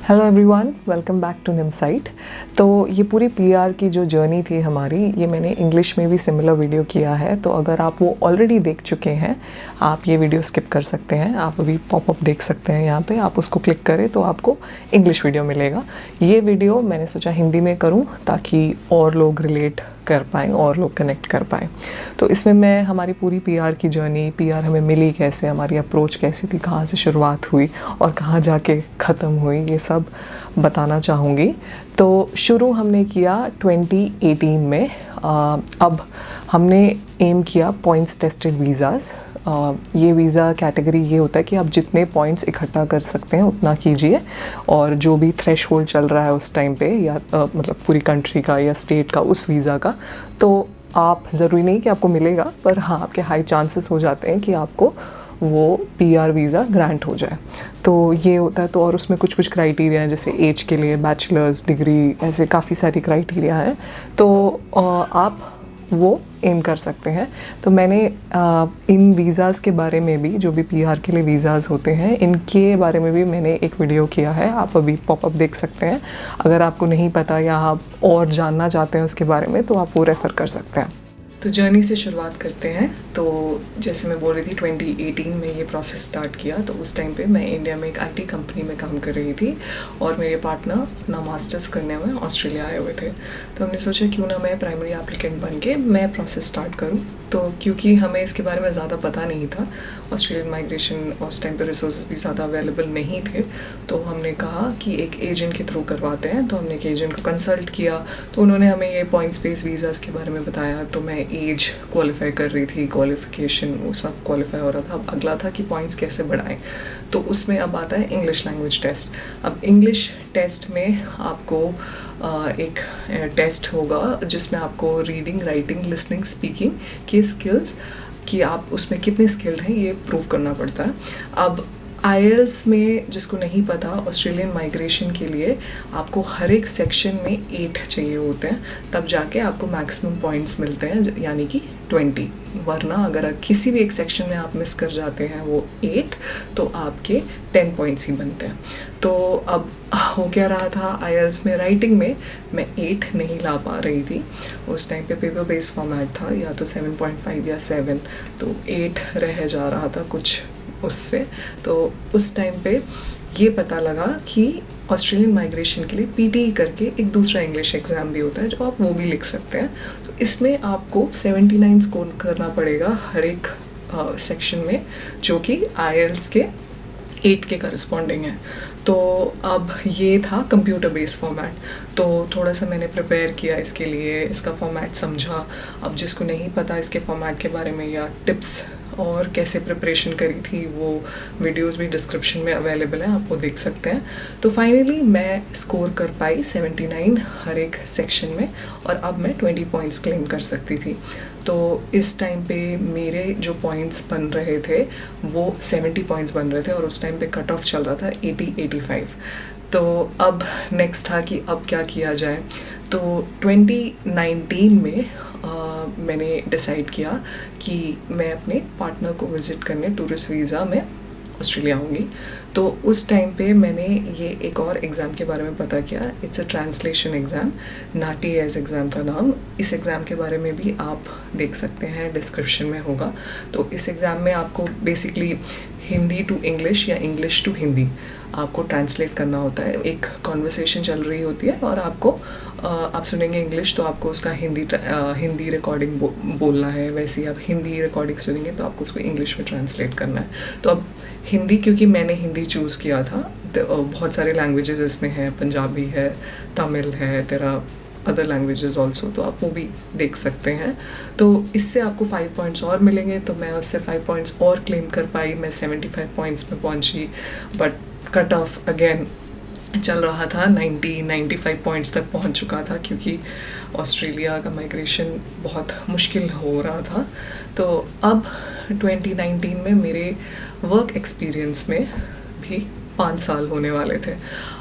Hello everyone, welcome back to निमसाइट। तो ये पूरी पीआर की जो जर्नी थी हमारी, ये मैंने इंग्लिश में भी सिमिलर वीडियो किया है। तो अगर आप वो ऑलरेडी देख चुके हैं, आप ये वीडियो स्किप कर सकते हैं। आप अभी पॉपअप देख सकते हैं यहाँ पे, आप उसको क्लिक करें तो आपको इंग्लिश वीडियो मिलेगा। ये वीडियो मैंने सोचा हिंदी में करूँ ताकि और लोग रिलेट कर पाएँ और लोग कनेक्ट कर पाएँ। तो इसमें मैं हमारी पूरी पीआर की जर्नी, पीआर हमें मिली कैसे, हमारी अप्रोच कैसी थी, कहाँ से शुरुआत हुई और कहाँ जाके ख़त्म हुई, ये सब बताना चाहूँगी। तो शुरू हमने किया 2018 में। अब हमने एम किया पॉइंट्स टेस्टेड वीज़ाज़। ये वीज़ा कैटेगरी ये होता है कि आप जितने पॉइंट्स इकट्ठा कर सकते हैं उतना कीजिए, और जो भी थ्रेश होल्ड चल रहा है उस टाइम पे, या मतलब पूरी कंट्री का या स्टेट का उस वीज़ा का, तो आप ज़रूरी नहीं कि आपको मिलेगा, पर हाँ आपके हाई चांसेस हो जाते हैं कि आपको वो पीआर वीज़ा ग्रांट हो जाए। तो ये होता है। तो और उसमें कुछ कुछ क्राइटेरिया हैं, जैसे एज के लिए बैचलर्स डिग्री, ऐसे काफ़ी सारी क्राइटेरिया हैं। तो आप वो एम कर सकते हैं। तो मैंने इन वीज़ाज़ के बारे में भी, जो भी पीआर के लिए वीज़ाज़ होते हैं, इनके बारे में भी मैंने एक वीडियो किया है। आप अभी पॉपअप देख सकते हैं। अगर आपको नहीं पता या आप और जानना चाहते हैं उसके बारे में, तो आप वो रेफ़र कर सकते हैं। तो जर्नी से शुरुआत करते हैं। तो जैसे मैं बोल रही थी, 2018 में ये प्रोसेस स्टार्ट किया। तो उस टाइम पे मैं इंडिया में एक आईटी कंपनी में काम कर रही थी, और मेरे पार्टनर अपना मास्टर्स करने हुए ऑस्ट्रेलिया आए हुए थे। तो हमने सोचा क्यों ना मैं प्राइमरी एप्लीकेंट बन के मैं प्रोसेस स्टार्ट करूं। तो क्योंकि हमें इसके बारे में ज़्यादा पता नहीं था, ऑस्ट्रेलियन माइग्रेशन उस टाइम पे रिसोर्सेज भी ज़्यादा अवेलेबल नहीं थे, तो हमने कहा कि एक एजेंट के थ्रू करवाते हैं। तो हमने एक एजेंट को कंसल्ट किया, तो उन्होंने हमें ये पॉइंट्स बेस्ड वीज़ाज़ के बारे में बताया। तो मैं एज क्वालिफाई कर रही थी, क्वालिफ़िकेशन वो सब क्वालिफाई हो रहा था। अब अगला था कि पॉइंट्स कैसे बढ़ाएं। तो उसमें अब आता है इंग्लिश लैंग्वेज टेस्ट। अब इंग्लिश टेस्ट में आपको एक टेस्ट होगा जिसमें आपको रीडिंग, राइटिंग, लिसनिंग, स्पीकिंग के स्किल्स कि आप उसमें कितने स्किल्ड हैं ये प्रूव करना पड़ता है। अब आईएल्स में, जिसको नहीं पता, ऑस्ट्रेलियन माइग्रेशन के लिए आपको हर एक सेक्शन में 8 चाहिए होते हैं, तब जाके आपको मैक्सिमम पॉइंट्स मिलते हैं, यानी कि 20। वरना अगर किसी भी एक सेक्शन में आप मिस कर जाते हैं वो 8, तो आपके 10 पॉइंट्स ही बनते हैं। तो अब हो क्या रहा था, आईएल्स में राइटिंग में मैं 8 नहीं ला पा रही थी। उस टाइम पे पेपर बेस्ड फॉर्मेट था, या तो 7.5 या 7, तो 8 रह जा रहा था कुछ उससे। तो उस टाइम पे ये पता लगा कि ऑस्ट्रेलियन माइग्रेशन के लिए पीटीई करके एक दूसरा इंग्लिश एग्ज़ाम भी होता है, जो आप वो भी लिख सकते हैं। तो इसमें आपको 79 स्कोर करना पड़ेगा हर एक सेक्शन में, जो कि आईएल्स के 8 के करस्पॉन्डिंग है। तो अब ये था कंप्यूटर बेस्ड फॉर्मेट। तो थोड़ा सा मैंने प्रिपेयर किया इसके लिए, इसका फॉर्मेट समझा। अब जिसको नहीं पता इसके फॉर्मेट के बारे में या टिप्स और कैसे प्रिपरेशन करी थी, वो वीडियोस भी डिस्क्रिप्शन में अवेलेबल हैं, आप वो देख सकते हैं। तो फाइनली मैं स्कोर कर पाई 79 हर एक सेक्शन में, और अब मैं 20 पॉइंट्स क्लेम कर सकती थी। तो इस टाइम पे मेरे जो पॉइंट्स बन रहे थे वो 70 पॉइंट्स बन रहे थे, और उस टाइम पे कट ऑफ चल रहा था 80-85। तो अब नेक्स्ट था कि अब क्या किया जाए। तो 2019 में मैंने डिसाइड किया कि मैं अपने पार्टनर को विज़िट करने टूरिस्ट वीज़ा में ऑस्ट्रेलिया आऊँगी। तो उस टाइम पे मैंने ये एक और एग्ज़ाम के बारे में पता किया। इट्स अ ट्रांसलेशन एग्ज़ाम, नाटीएज एग्ज़ाम का नाम। इस एग्ज़ाम के बारे में भी आप देख सकते हैं, डिस्क्रिप्शन में होगा। तो इस एग्ज़ाम में आपको बेसिकली हिंदी टू इंग्लिश या इंग्लिश टू हिंदी आपको ट्रांसलेट करना होता है। एक कॉन्वर्सेशन चल रही होती है, और आपको आप सुनेंगे इंग्लिश, तो आपको उसका हिंदी रिकॉर्डिंग बोलना है। वैसे ही आप हिंदी रिकॉर्डिंग सुनेंगे तो आपको उसको इंग्लिश में ट्रांसलेट करना है। तो अब हिंदी, क्योंकि मैंने हिंदी चूज़ किया था, तो बहुत सारे लैंग्वेजेस इसमें हैं, पंजाबी है, तमिल है, तेरा अदर लैंग्वेजेस ऑल्सो, तो आप वो भी देख सकते हैं। तो इससे आपको 5 पॉइंट्स और मिलेंगे। तो मैं उससे 5 पॉइंट्स और क्लेम कर पाई, मैं 75 पॉइंट्स में पहुंची। बट कट ऑफ अगेन चल रहा था, 90-95 पॉइंट्स तक पहुंच चुका था, क्योंकि ऑस्ट्रेलिया का माइग्रेशन बहुत मुश्किल हो रहा था। तो अब 2019 में मेरे वर्क एक्सपीरियंस में भी 5 साल होने वाले थे।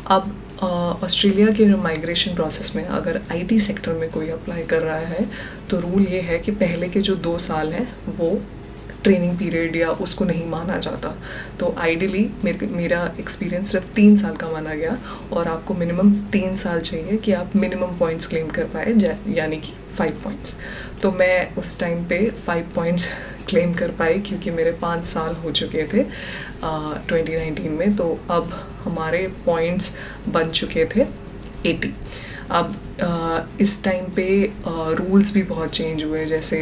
अब ऑस्ट्रेलिया के जो माइग्रेशन प्रोसेस में अगर आईटी सेक्टर में कोई अप्लाई कर रहा है, तो रूल ये है कि पहले के जो 2 साल हैं वो ट्रेनिंग पीरियड या उसको नहीं माना जाता। तो आइडियली मेरा एक्सपीरियंस सिर्फ 3 साल का माना गया और आपको मिनिमम 3 साल चाहिए कि आप मिनिमम पॉइंट्स क्लेम कर पाए, यानी कि 5 पॉइंट्स। तो मैं उस टाइम पे 5 पॉइंट्स क्लेम कर पाई क्योंकि मेरे 5 साल हो चुके थे 2019 में। तो अब हमारे पॉइंट्स बन चुके थे 80। अब इस टाइम पे रूल्स भी बहुत चेंज हुए, जैसे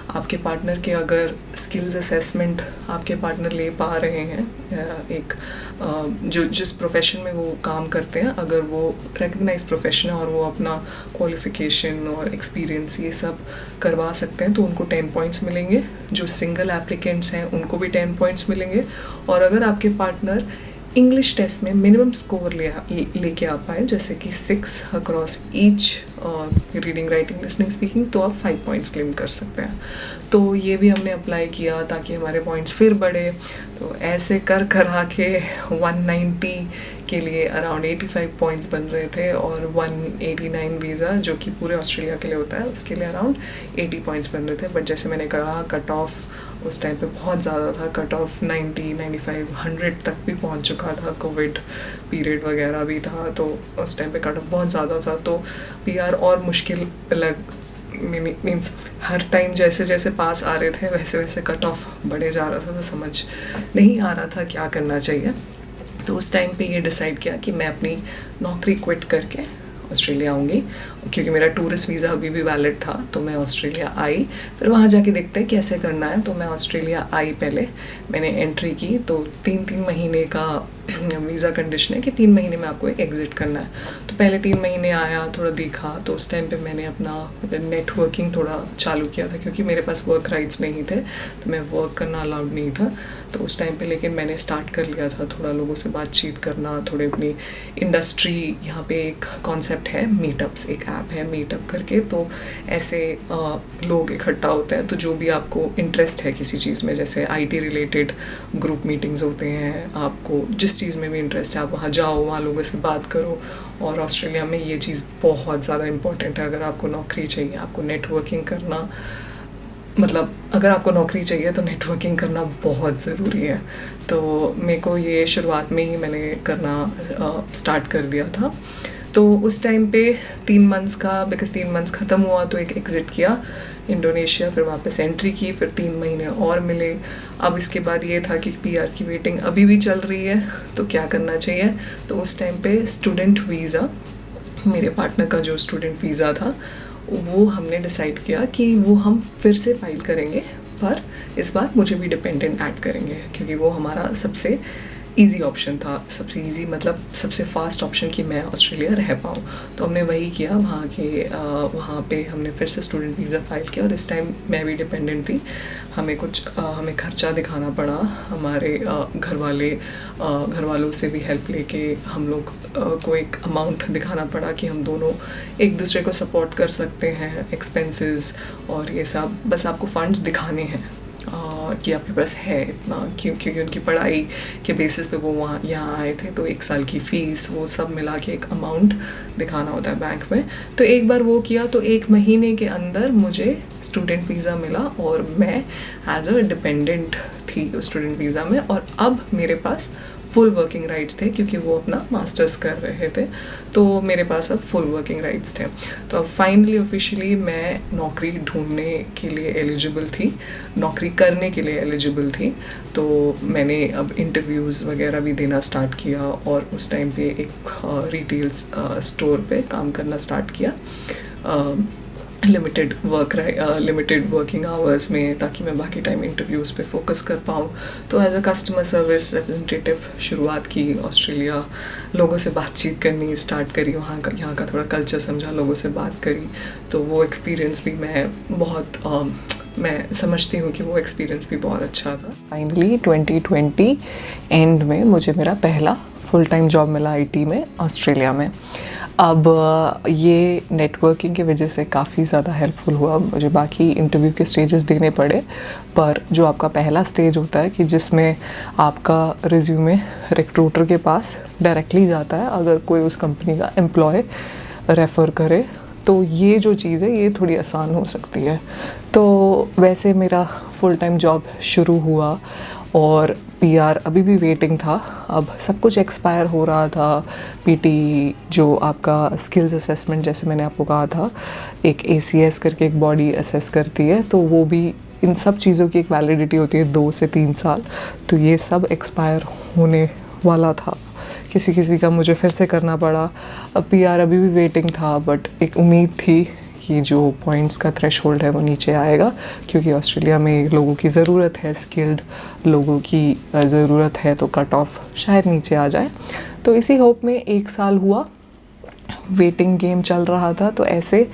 आपके पार्टनर के अगर स्किल्स असेसमेंट आपके पार्टनर ले पा रहे हैं, एक जो जिस प्रोफेशन में वो काम करते हैं, अगर वो रिकग्नाइज प्रोफेशन है और वो अपना क्वालिफिकेशन और एक्सपीरियंस ये सब करवा सकते हैं, तो उनको 10 पॉइंट्स मिलेंगे। जो सिंगल एप्लीकेंट्स हैं उनको भी 10 पॉइंट्स मिलेंगे। और अगर आपके पार्टनर इंग्लिश टेस्ट में मिनिमम स्कोर लेके आ पाए, जैसे कि 6 across each reading, writing, listening, speaking, तो आप 5 पॉइंट्स क्लेम कर सकते हैं। तो ये भी हमने अप्लाई किया ताकि हमारे पॉइंट्स फिर बढ़े। तो ऐसे कर आके 190 के लिए अराउंड 85 पॉइंट्स बन रहे थे और 189 वीज़ा जो कि पूरे ऑस्ट्रेलिया के लिए होता है उसके लिए अराउंड 80 पॉइंट्स बन रहे थे। बट जैसे मैंने कहा, कट ऑफ उस टाइम पे बहुत ज़्यादा था। कट ऑफ 90, 95, 100 तक भी पहुंच चुका था। कोविड पीरियड वगैरह भी था, तो उस टाइम पे कट ऑफ बहुत ज़्यादा था। तो पीआर और मुश्किल मीन्स हर टाइम जैसे जैसे पास आ रहे थे वैसे वैसे कट ऑफ बढ़े जा रहा था। तो समझ नहीं आ रहा था क्या करना चाहिए। तो उस टाइम पे ये डिसाइड किया कि मैं अपनी नौकरी क्विट करके ऑस्ट्रेलिया आऊँगी, क्योंकि मेरा टूरिस्ट वीज़ा अभी भी वैलिड था। तो मैं ऑस्ट्रेलिया आई, फिर वहाँ जाके देखते हैं कैसे करना है। तो मैं ऑस्ट्रेलिया आई, पहले मैंने एंट्री की। तो 3 महीने का वीज़ा कंडीशन है कि 3 महीने में आपको एक एग्ज़िट करना है। तो पहले 3 महीने आया, थोड़ा देखा, तो उस टाइम पे मैंने अपना नेटवर्किंग थोड़ा चालू किया था, क्योंकि मेरे पास वर्क राइट्स नहीं थे, तो मैं वर्क करना अलाउड नहीं था। तो उस टाइम पे लेकिन मैंने स्टार्ट कर लिया था थोड़ा लोगों से बातचीत करना, थोड़े अपनी इंडस्ट्री, यहाँ पे एक कॉन्सेप्ट है मीटअप्स, एक ऐप है मीटअप करके। तो ऐसे लोग इकट्ठा होते हैं, तो जो भी आपको इंटरेस्ट है किसी चीज़ में, जैसे IT रिलेटेड ग्रुप मीटिंग्स होते हैं, आपको जिस चीज़ में भी इंटरेस्ट है आप वहाँ जाओ, वहाँ लोगों से बात करो। और ऑस्ट्रेलिया में ये चीज़ बहुत ज़्यादा इम्पॉर्टेंट है। अगर आपको नौकरी चाहिए, आपको नेटवर्किंग करना, मतलब अगर आपको नौकरी चाहिए तो नेटवर्किंग करना बहुत ज़रूरी है। तो मेरे को ये शुरुआत में ही मैंने करना स्टार्ट कर दिया था। तो उस टाइम पे 3 मंथ्स का, बिकॉज 3 मंथ्स ख़त्म हुआ तो एक एग्ज़िट किया इंडोनेशिया, फिर वापस एंट्री की, फिर 3 महीने और मिले। अब इसके बाद ये था कि PR की वेटिंग अभी भी चल रही है, तो क्या करना चाहिए। तो उस टाइम पे स्टूडेंट वीज़ा, मेरे पार्टनर का जो स्टूडेंट वीज़ा था, वो हमने डिसाइड किया कि वो हम फिर से फाइल करेंगे, पर इस बार मुझे भी डिपेंडेंट ऐड करेंगे, क्योंकि वो हमारा सबसे ईजी ऑप्शन था। सबसे ईजी मतलब सबसे फास्ट ऑप्शन कि मैं ऑस्ट्रेलिया रह पाऊँ। तो हमने वही किया। वहाँ पे हमने फिर से स्टूडेंट वीज़ा फाइल किया, और इस टाइम मैं भी डिपेंडेंट थी। हमें खर्चा दिखाना पड़ा, हमारे घर वालों से भी हेल्प लेके हम लोग को एक अमाउंट दिखाना पड़ा कि हम दोनों एक दूसरे को सपोर्ट कर सकते हैं, एक्सपेंसेस और ये सब। बस आपको फंड्स दिखाने हैं कि आपके पास है इतना, क्योंकि उनकी पढ़ाई के बेसिस पे वो यहाँ आए थे। तो 1 साल की फ़ीस, वो सब मिला के एक अमाउंट दिखाना होता है बैंक में। तो एक बार वो किया, तो 1 महीने के अंदर मुझे स्टूडेंट वीज़ा मिला और मैं एज अ डिपेंडेंट थी स्टूडेंट वीज़ा में। और अब मेरे पास फुल वर्किंग राइट्स थे, क्योंकि वो अपना मास्टर्स कर रहे थे, तो मेरे पास अब फुल वर्किंग राइट्स थे। तो अब फाइनली ऑफिशियली मैं नौकरी ढूंढने के लिए एलिजिबल थी, नौकरी करने के लिए एलिजिबल थी। तो मैंने अब इंटरव्यूज़ वगैरह भी देना स्टार्ट किया, और उस टाइम पे एक रिटेल स्टोर पे काम करना स्टार्ट किया लिमिटेड वर्किंग आवर्स में, ताकि मैं बाकी टाइम इंटरव्यूज़ पे फोकस कर पाऊँ। तो as a customer service representative शुरुआत की ऑस्ट्रेलिया, लोगों से बातचीत करनी स्टार्ट करी, यहाँ का थोड़ा कल्चर समझा, लोगों से बात करी। तो वो एक्सपीरियंस भी मैं समझती हूँ कि वो एक्सपीरियंस भी बहुत अच्छा था। फाइनली 2020 एंड में मुझे मेरा पहला फुल टाइम जॉब मिला IT में, ऑस्ट्रेलिया में। अब ये नेटवर्किंग की वजह से काफ़ी ज़्यादा हेल्पफुल हुआ। मुझे बाकी इंटरव्यू के स्टेजेस देने पड़े, पर जो आपका पहला स्टेज होता है कि जिसमें आपका रिज्यूमे रिक्रूटर के पास डायरेक्टली जाता है, अगर कोई उस कंपनी का एम्प्लॉय रेफ़र करे तो ये जो चीज़ है ये थोड़ी आसान हो सकती है। तो वैसे मेरा फुल टाइम जॉब शुरू हुआ और पीआर अभी भी वेटिंग था। अब सब कुछ एक्सपायर हो रहा था। पीटी जो आपका स्किल्स असेसमेंट, जैसे मैंने आपको कहा था, एक एसीएस करके एक बॉडी असेस करती है, तो वो भी इन सब चीज़ों की एक वैलिडिटी होती है 2 से 3 साल। तो ये सब एक्सपायर होने वाला था। किसी किसी का मुझे फिर से करना पड़ा। अब पीआर अभी भी वेटिंग था, बट एक उम्मीद थी कि जो पॉइंट्स का थ्रेशोल्ड है वो नीचे आएगा, क्योंकि ऑस्ट्रेलिया में लोगों की ज़रूरत है, स्किल्ड लोगों की ज़रूरत है, तो कट ऑफ शायद नीचे आ जाए। तो इसी होप में 1 साल हुआ, वेटिंग गेम चल रहा था। तो ऐसे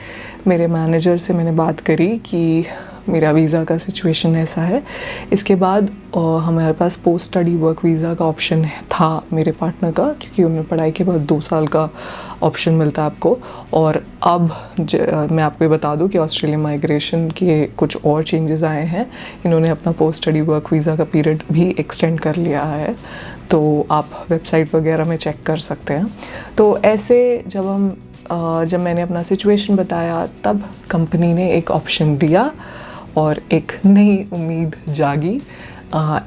मेरे मैनेजर से मैंने बात करी कि मेरा वीज़ा का सिचुएशन ऐसा है। इसके बाद हमारे पास पोस्ट स्टडी वर्क वीज़ा का ऑप्शन था मेरे पार्टनर का, क्योंकि उन्हें पढ़ाई के बाद 2 साल का ऑप्शन मिलता है आपको। और अब मैं आपको ये बता दूं कि ऑस्ट्रेलियन माइग्रेशन के कुछ और चेंजेस आए हैं। इन्होंने अपना पोस्ट स्टडी वर्क वीज़ा का पीरियड भी एक्सटेंड कर लिया है, तो आप वेबसाइट वगैरह में चेक कर सकते हैं। तो ऐसे जब मैंने अपना सिचुएशन बताया, तब कंपनी ने एक ऑप्शन दिया और एक नई उम्मीद जागी।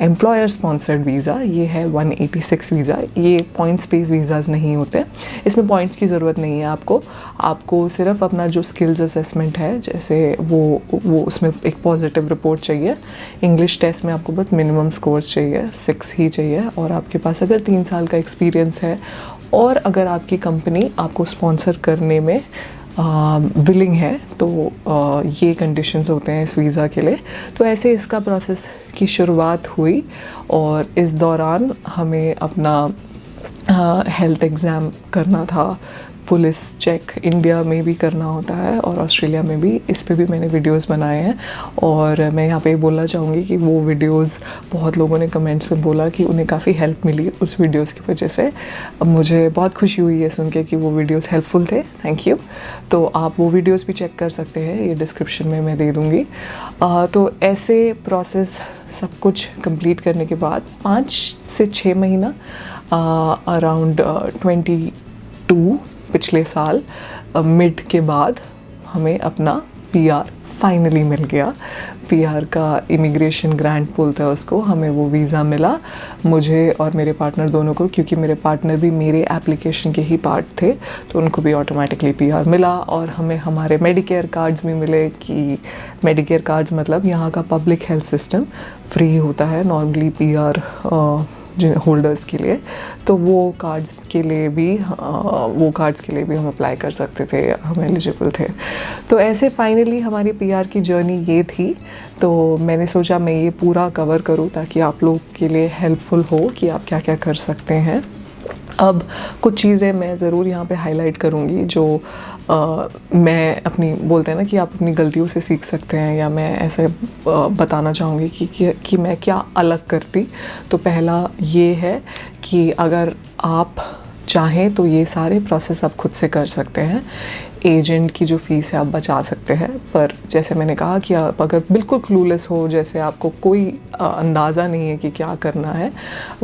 एम्प्लॉयर स्पॉन्सर्ड वीज़ा, ये है 186 वीज़ा। ये पॉइंट्स बेस्ड वीज़ाज़ नहीं होते, इसमें पॉइंट्स की ज़रूरत नहीं है आपको सिर्फ अपना जो स्किल्स असेसमेंट है, जैसे वो उसमें एक पॉजिटिव रिपोर्ट चाहिए। इंग्लिश टेस्ट में आपको बस मिनिमम स्कोर्स चाहिए, 6 ही चाहिए, और आपके पास अगर 3 साल का एक्सपीरियंस है और अगर आपकी कंपनी आपको स्पॉन्सर करने में विलिंग है, तो ये कंडीशंस होते हैं इस वीज़ा के लिए। तो ऐसे इसका प्रोसेस की शुरुआत हुई, और इस दौरान हमें अपना हेल्थ एग्ज़ाम करना था। पुलिस चेक इंडिया में भी करना होता है और ऑस्ट्रेलिया में भी। इस पे भी मैंने वीडियोस बनाए हैं, और मैं यहाँ पे बोलना चाहूँगी कि वो वीडियोस बहुत लोगों ने कमेंट्स में बोला कि उन्हें काफ़ी हेल्प मिली उस वीडियोस की वजह से। अब मुझे बहुत खुशी हुई है सुन के कि वो वीडियोस हेल्पफुल थे। Thank you. तो आप वो वीडियोस भी चेक कर सकते हैं, ये डिस्क्रिप्शन में मैं दे दूँगी। तो ऐसे प्रोसेस सब कुछ कंप्लीट करने के बाद 5 से 6 महीना अराउंड 22 पिछले साल मिड के बाद हमें अपना पीआर फाइनली मिल गया। पीआर का इमिग्रेशन ग्रांट बोलते हैं उसको। हमें वो वीज़ा मिला, मुझे और मेरे पार्टनर दोनों को, क्योंकि मेरे पार्टनर भी मेरे एप्लीकेशन के ही पार्ट थे, तो उनको भी ऑटोमेटिकली पीआर मिला। और हमें हमारे मेडिकेयर कार्ड्स भी मिले, कि मेडिकेयर कार्ड्स मतलब यहाँ का पब्लिक हेल्थ सिस्टम फ्री होता है नॉर्मली पीआर जिन होल्डर्स के लिए। तो वो कार्ड्स के लिए भी हम अप्लाई कर सकते थे, हम एलिजिबल थे। तो ऐसे फाइनली हमारी पीआर की जर्नी ये थी। तो मैंने सोचा मैं ये पूरा कवर करूँ ताकि आप लोग के लिए हेल्पफुल हो कि आप क्या क्या कर सकते हैं। अब कुछ चीज़ें मैं ज़रूर यहाँ पे हाईलाइट करूँगी जो मैं अपनी, बोलते हैं ना कि आप अपनी गलतियों से सीख सकते हैं, या मैं ऐसे बताना चाहूँगी कि मैं क्या अलग करती। तो पहला ये है कि अगर आप चाहें तो ये सारे प्रोसेस आप खुद से कर सकते हैं। एजेंट की जो फ़ीस है आप बचा सकते हैं, पर जैसे मैंने कहा कि आप अगर बिल्कुल क्लूलेस हो, जैसे आपको कोई अंदाज़ा नहीं है कि क्या करना है,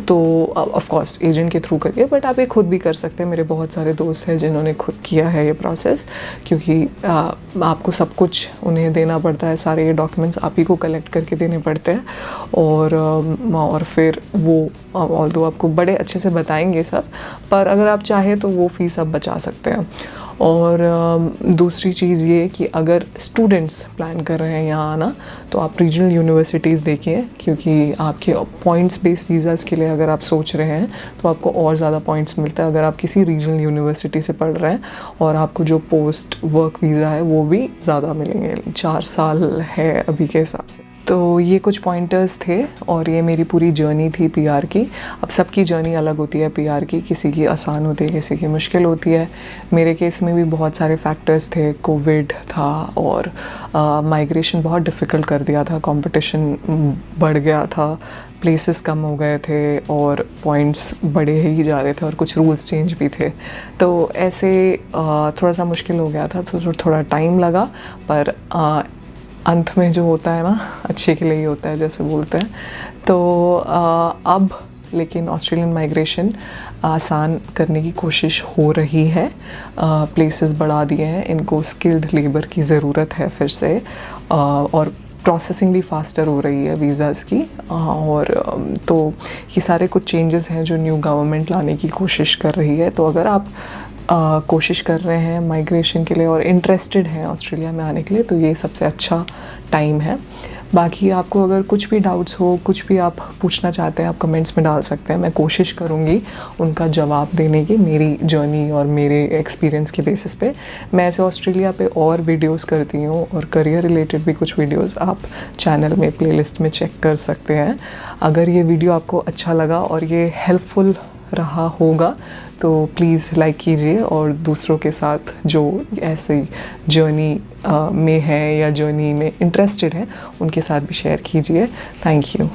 तो ऑफ कोर्स एजेंट के थ्रू करिए, बट आप ये खुद भी कर सकते हैं। मेरे बहुत सारे दोस्त हैं जिन्होंने खुद किया है ये प्रोसेस, क्योंकि आपको सब कुछ उन्हें देना पड़ता है, सारे ये डॉक्यूमेंट्स आप ही को कलेक्ट करके देने पड़ते हैं, और फिर वो ऑल्दो आपको बड़े अच्छे से बताएंगे सब, पर अगर आप चाहें तो वो फ़ीस आप बचा सकते हैं। और दूसरी चीज़ ये कि अगर स्टूडेंट्स प्लान कर रहे हैं यहाँ आना, तो आप रीजनल यूनिवर्सिटीज़ देखिए, क्योंकि आपके पॉइंट्स बेस्ड वीज़ाज़ के लिए अगर आप सोच रहे हैं तो आपको और ज़्यादा पॉइंट्स मिलता है अगर आप किसी रीजनल यूनिवर्सिटी से पढ़ रहे हैं, और आपको जो पोस्ट वर्क वीज़ा है वो भी ज़्यादा मिलेंगे। 4 साल है अभी के हिसाब से। तो ये कुछ पॉइंटर्स थे, और ये मेरी पूरी जर्नी थी पीआर की। अब सबकी जर्नी अलग होती है पीआर की, किसी की आसान होती है, किसी की मुश्किल होती है। मेरे केस में भी बहुत सारे फैक्टर्स थे, कोविड था, और माइग्रेशन बहुत डिफ़िकल्ट कर दिया था, कंपटीशन बढ़ गया था, प्लेसेस कम हो गए थे, और पॉइंट्स बढ़े ही जा रहे थे, और कुछ रूल्स चेंज भी थे। तो ऐसे थोड़ा सा मुश्किल हो गया था, तो थोड़ा टाइम लगा, पर अंत में जो होता है ना, अच्छे के लिए ही होता है, जैसे बोलते हैं। तो अब लेकिन ऑस्ट्रेलियन माइग्रेशन आसान करने की कोशिश हो रही है। प्लेसेस बढ़ा दिए हैं, इनको स्किल्ड लेबर की ज़रूरत है फिर से, और प्रोसेसिंग भी फास्टर हो रही है वीज़ाज़ की। और तो ये सारे कुछ चेंजेस हैं जो न्यू गवर्नमेंट लाने की कोशिश कर रही है। तो अगर आप कोशिश कर रहे हैं माइग्रेशन के लिए और इंटरेस्टेड हैं ऑस्ट्रेलिया में आने के लिए, तो ये सबसे अच्छा टाइम है। बाकी आपको अगर कुछ भी डाउट्स हो, कुछ भी आप पूछना चाहते हैं, आप कमेंट्स में डाल सकते हैं। मैं कोशिश करूँगी उनका जवाब देने की, मेरी जर्नी और मेरे एक्सपीरियंस के बेसिस पे। मैं ऐसे ऑस्ट्रेलिया पे और वीडियोस करती हूँ, और करियर रिलेटेड भी कुछ वीडियोस आप चैनल में प्लेलिस्ट में चेक कर सकते हैं। अगर ये वीडियो आपको अच्छा लगा और ये हेल्पफुल रहा होगा तो प्लीज़ लाइक कीजिए, और दूसरों के साथ जो ऐसी जर्नी में है या जर्नी में इंटरेस्टेड है उनके साथ भी शेयर कीजिए। Thank you.